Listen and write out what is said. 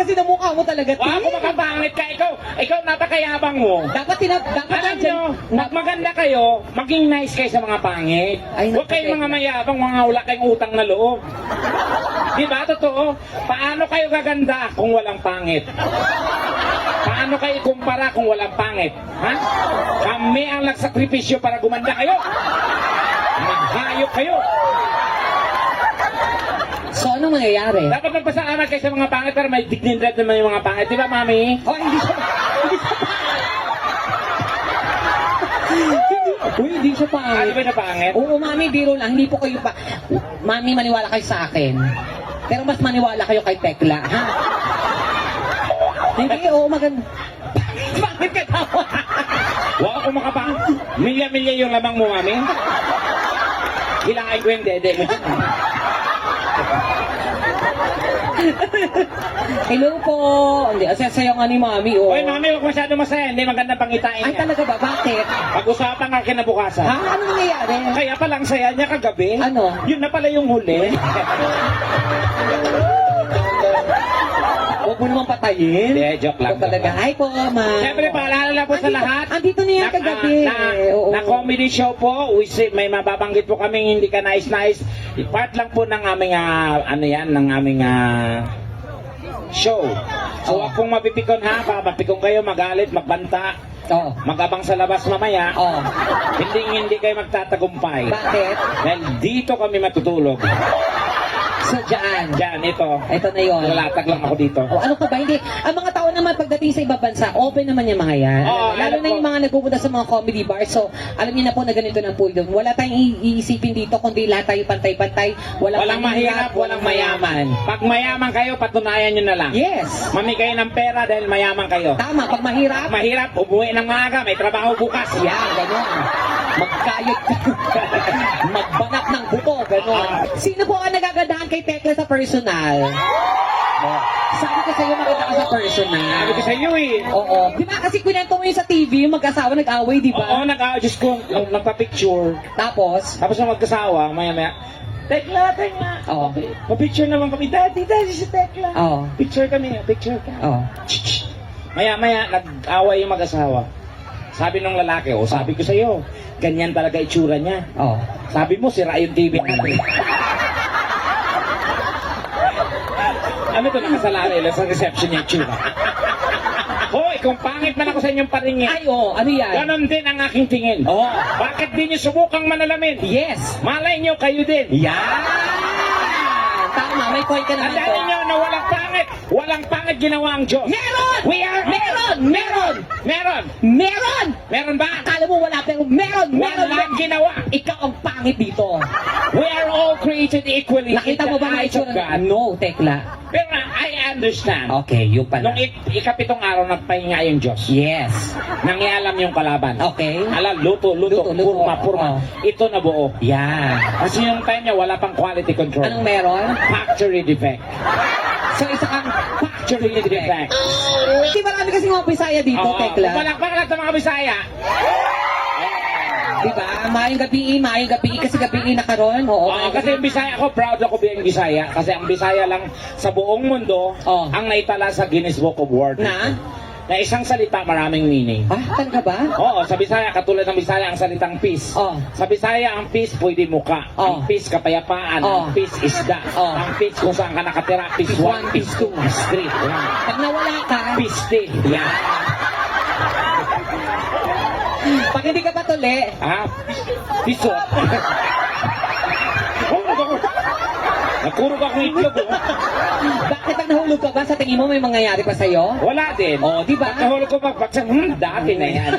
kasi na mukha mo talaga, T. Ako makapangit ka, ikaw napakayabang mo. Dapat Alam nyo, maganda kayo, maging nice kayo sa mga pangit. Ay, Huwag kayong mga mayabang, mga wala kayong utang na loob. Di ba? Totoo. Paano kayo gaganda kung walang pangit? Paano kayo ikumpara kung walang pangit? Ha? Kami ang nagsakripisyo para gumanda kayo. Maghayop kayo. So, anong mangyayari? Dapat magpasalamat kayo sa mga pangit pero may dignidad naman yung mga pangit. Di ba, Mami? Oh, hindi siya. Uy, hindi siya Ano pangit. ba na pangit? Oo, Mami, biro lang. Hindi po kayo pa... Mami, maniwala kayo sa akin. Pero mas maniwala kayo kay Tekla, ha? Hindi, oo, maganda. Bakit ka tawa? Huwag ako makapangit. Milya-milya yung lamang mo, Mami. Hilain ko yung dede mo. Hello po. Hindi, asasaya nga ni Mami, oh. Hoy, Mami, huwag masyado masaya. Hindi maganda pangitain Ay, niya. talaga ba? Bakit? Pag-usapan nga kinabukasan. Ha? Ano nangyayari? Kaya palang saya niya kagabi. Ano? Yun na pala yung huli. Huwag mo naman patayin. Hindi, joke lang. Ito talaga. Hi po, Ma. Siyempre, paalala na po sa lahat. Andito na yan kagabi. Oo. Na comedy show po, may mababanggit po kaming hindi ka nice-nice. Part lang po ng aming, ng aming show. So, Oh. wag pong mapipikon ha, mapikon kayo, magalit, magbanta, Oh. magabang sa labas mamaya. Oh. Hindi kayo magtatagumpay. Bakit? Dahil dito kami matutulog. So, dyan. Diyan, ito. Ito na yun. Lalatag lang ako dito. O ano ka ba? Hindi. Ang mga tao naman pagdating sa ibang bansa, open naman yung mga yan. Oo, Lalo alam na ko. yung mga nagpupunta sa mga comedy bar. So, alam niyo na po na ganito lang po yun. Wala tayong iisipin dito, kundi lahat tayo pantay-pantay. Walang mahirap, walang mayaman. Pag mayaman kayo, patunayan nyo na lang. Yes. Mamigay ng pera dahil mayaman kayo. Tama. Pag mahirap, Mahirap, umuwi ng maaga, may trabaho bukas. yan, gano'n. Magkayot ka. Magbanak ng buto, gano'n. Sino po ang nagagandahan kay Tekla sa personal? Sabi ko sa'yo, maganda ka sa personal. Sabi ko sa iyo eh. Oo. Di ba kasi kwento mo yun sa TV, yung mag-asawa nag-away, di ba? Oo, Diyos ko, nagpa-picture. Tapos, Tapos yung mag-asawa, maya-maya, Tekla. Oo. Pa-picture naman kami. Daddy si Tekla. Oo. Picture kami, picture ka. Oo. Maya-maya, nag-away yung mag-asawa. Sabi nung lalaki, sabi ko sa iyo, ganyan talaga itsura niya. Oo. Sabi mo, sira yung TV natin. Ano to, nakasalari lang sa reception yung itsura. Hoy, kung pangit man ako sa inyong paringin, Ay, oo. Ano yan? ganon din ang aking tingin. Oo. Bakit di niyo subukang manalamin? Yes. Malay niyo kayo din. Yan. Tama, may point ka naman Tandaan to. niyo na walang pangit ginawa ang Diyos. Meron! We are... Meron ba? Akala mo wala, pero meron! Walang ginawa. Ikaw ang pangit dito. We are all created equally. Nakita mo ba in the na eyes of itsura? God. No, Tekla. Pero I understand. Okay, yung pala. Nung ikapitong araw nagpahinga yung Diyos. Yes. Nangialam yung kalaban. Okay. Luto, Luto. purma. Oo. Ito na buo. Yan. Kasi yung time niya wala pang quality control. Anong meron? Factory defect. So, isa kang Factory defect. Di marami kasing mga Bisaya dito, Oo. Tekla. Palakpak lang sa mga Bisaya. Diba? Maayong gabi kasi gabi na karon. Oo, Oo, kasi yung Bisaya ko, proud ako bilang Bisaya. Kasi ang Bisaya lang sa buong mundo Oh. ang naitala sa Guinness Book of World. Na isang salita, maraming meaning. Ah, talaga ba? Oo, sa Bisaya, katulad ng Bisaya, ang salitang peace. Oh. Sa Bisaya, ang peace pwede muka. Oh. Ang peace, kapayapaan. Oh. Ang peace, isda. Oh. Ang peace, kung saan ka nakatira. Peace 1, peace 2, peace 3. Yan. Pag nawala ka, Peace 3. Yan. pag hindi ka patuli, Ha? Piso. Nagkurog akong itlog. bakit pag nahulog ka ba, sa tingin mo may mangyayari pa sa'yo? Wala din. Oh, di ba? Pagkahulog ko dati na yan.